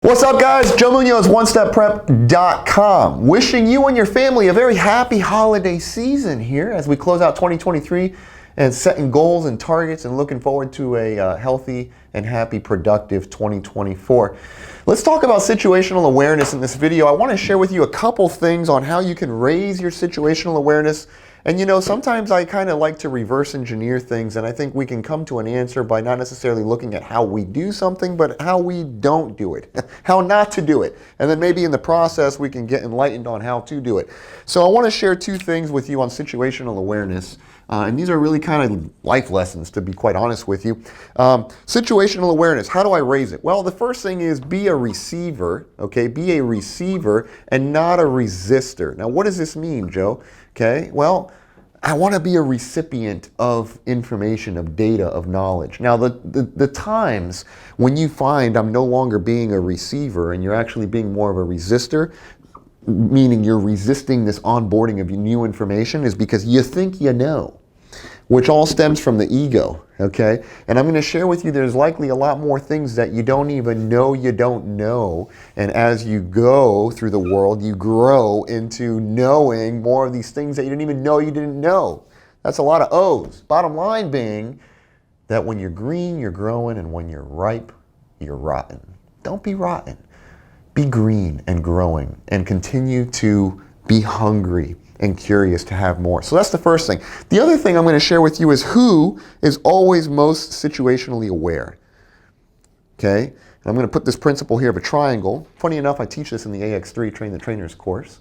What's up, guys? Joe Munoz, OneStepPrep.com. Wishing you and your family a very happy holiday season here as we close out 2023 and setting goals and targets and looking forward to a healthy and happy, productive 2024. Let's talk about situational awareness in this video. I want to share with you a couple things on how you can raise your situational awareness. And you know, sometimes I kind of like to reverse engineer things, and I think we can come to an answer by not necessarily looking at how we do something, but how we don't do it, how not to do it. And then maybe in the process, we can get enlightened on how to do it. So I want to share two things with you on situational awareness. And these are really kind of life lessons, to be quite honest with you. Situational awareness, how do I raise it? Well, the first thing is be a receiver, okay? Be a receiver and not a resistor. Now, what does this mean, Joe? Okay, well, I want to be a recipient of information, of data, of knowledge. Now, the times when you find I'm no longer being a receiver and you're actually being more of a resistor, meaning you're resisting this onboarding of new information, is because you think you know, which all stems from the ego, okay? And I'm going to share with you there's likely a lot more things that you don't even know you don't know. And as you go through the world, you grow into knowing more of these things that you didn't even know you didn't know. That's a lot of O's. Bottom line being that when you're green, you're growing, and when you're ripe, you're rotten. Don't be rotten. Be green and growing and continue to be hungry and curious to have more. So that's the first thing. The other thing I'm going to share with you is who is always most situationally aware. Okay? And I'm going to put this principle here of a triangle. Funny enough, I teach this in the AX3 Train the Trainers course.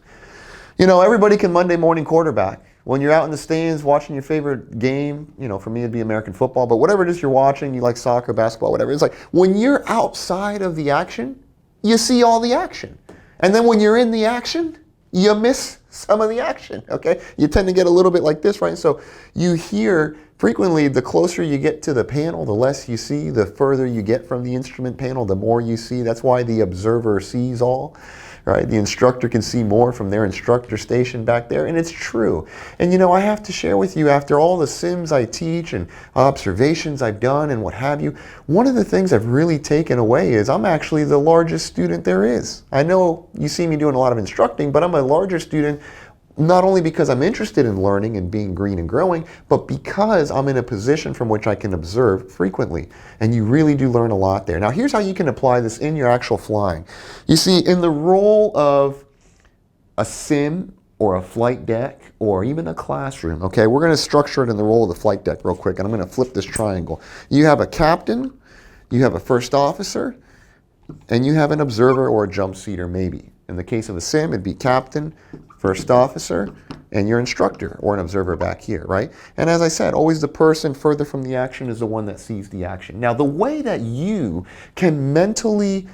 You know, everybody can Monday morning quarterback. When you're out in the stands watching your favorite game, you know, for me it'd be American football, but whatever it is you're watching, you like soccer, basketball, whatever. It's like when you're outside of the action, you see all the action. And then when you're in the action, you miss some of the action, okay? You tend to get a little bit like this, right? So you hear frequently, the closer you get to the panel, the less you see. The further you get from the instrument panel, the more you see. That's why the observer sees all, right? The instructor can see more from their instructor station back there, and it's true. And you know, I have to share with you, after all the sims I teach and observations I've done and what have you, one of the things I've really taken away is I'm actually the largest student there is. I know you see me doing a lot of instructing, but I'm a larger student not only because I'm interested in learning and being green and growing, but because I'm in a position from which I can observe frequently. And you really do learn a lot there. Now, here's how you can apply this in your actual flying. You see, in the role of a sim or a flight deck or even a classroom, okay, we're going to structure it in the role of the flight deck real quick, and I'm going to flip this triangle. You have a captain, you have a first officer, and you have an observer or a jump seater maybe. In the case of a sim, it'd be captain, first officer, and your instructor or an observer back here, right? And as I said, always the person further from the action is the one that sees the action. Now, the way that you can mentally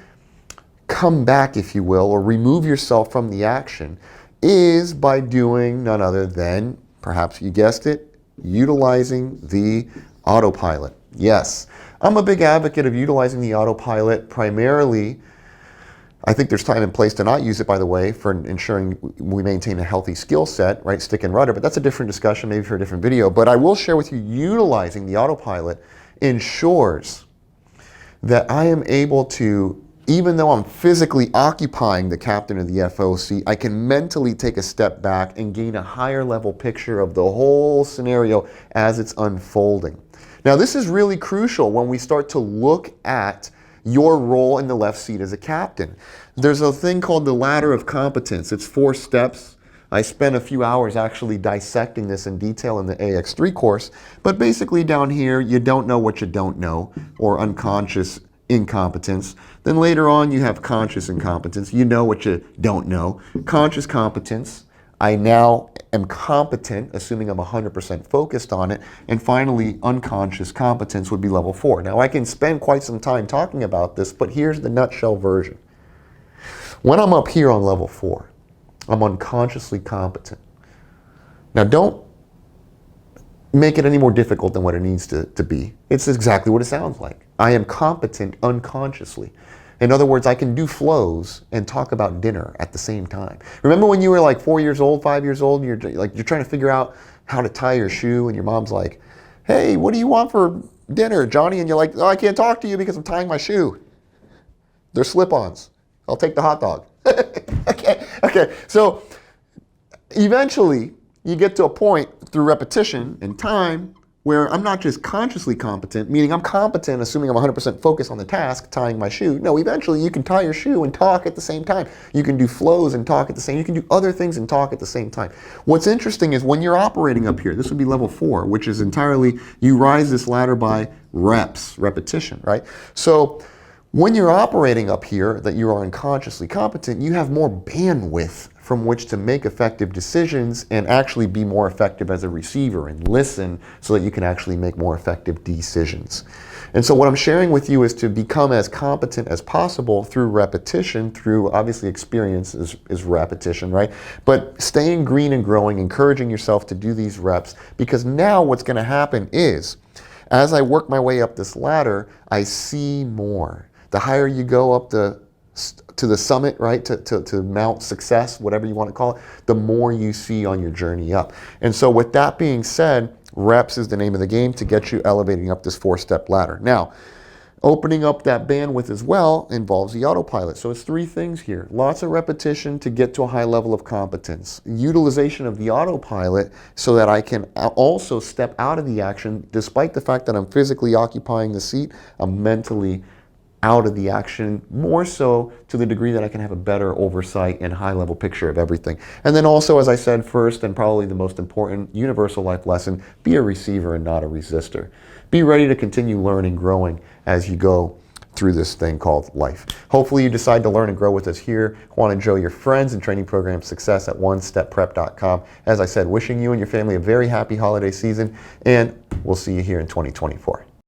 come back, if you will, or remove yourself from the action is by doing none other than, perhaps you guessed it, utilizing the autopilot. Yes, I'm a big advocate of utilizing the autopilot primarily. I think there's time and place to not use it, by the way, for ensuring we maintain a healthy skill set, right? Stick and rudder, but that's a different discussion, maybe for a different video. But I will share with you, utilizing the autopilot ensures that I am able to, even though I'm physically occupying the captain of the FO seat, I can mentally take a step back and gain a higher level picture of the whole scenario as it's unfolding. Now, this is really crucial when we start to look at your role in the left seat as a captain. There's a thing called the ladder of competence. It's 4 steps. I spent a few hours actually dissecting this in detail in the AX3 course. But basically down here, you don't know what you don't know, or unconscious incompetence. Then later on, you have conscious incompetence. You know what you don't know. Conscious competence. I now am competent, assuming I'm 100% focused on it. And finally, unconscious competence would be level 4. Now, I can spend quite some time talking about this, but here's the nutshell version. When I'm up here on level 4, I'm unconsciously competent. Now, don't make it any more difficult than what it needs to be. It's exactly what it sounds like. I am competent unconsciously. In other words, I can do flows and talk about dinner at the same time. Remember when you were like 4 years old, 5 years old, and you're trying to figure out how to tie your shoe, and your mom's like, "Hey, what do you want for dinner, Johnny?" And you're like, "Oh, I can't talk to you because I'm tying my shoe." They're slip-ons. I'll take the hot dog. Okay. So eventually, you get to a point through repetition and time where I'm not just consciously competent, meaning I'm competent assuming I'm 100% focused on the task, tying my shoe. No, eventually you can tie your shoe and talk at the same time. You can do flows and talk at the same time. You can do other things and talk at the same time. What's interesting is when you're operating up here, this would be level 4, which is entirely, you rise this ladder by reps, repetition, right? So when you're operating up here, that you are unconsciously competent, you have more bandwidth from which to make effective decisions and actually be more effective as a receiver and listen so that you can actually make more effective decisions. And so what I'm sharing with you is to become as competent as possible through repetition, through obviously experience is repetition, right? But staying green and growing, encouraging yourself to do these reps, because now what's going to happen is, as I work my way up this ladder, I see more. The higher you go up to the summit, right, to Mount Success, whatever you want to call it, the more you see on your journey up. And so with that being said, reps is the name of the game to get you elevating up this 4-step ladder. Now, opening up that bandwidth as well involves the autopilot. So it's 3 things here. Lots of repetition to get to a high level of competence. Utilization of the autopilot so that I can also step out of the action. Despite the fact that I'm physically occupying the seat, I'm mentally out of the action, more so to the degree that I can have a better oversight and high-level picture of everything. And then also, as I said, first and probably the most important universal life lesson, be a receiver and not a resistor. Be ready to continue learning, growing as you go through this thing called life. Hopefully you decide to learn and grow with us here. I want to enjoy your friends and training program success at onestepprep.com. As I said, wishing you and your family a very happy holiday season, and we'll see you here in 2024.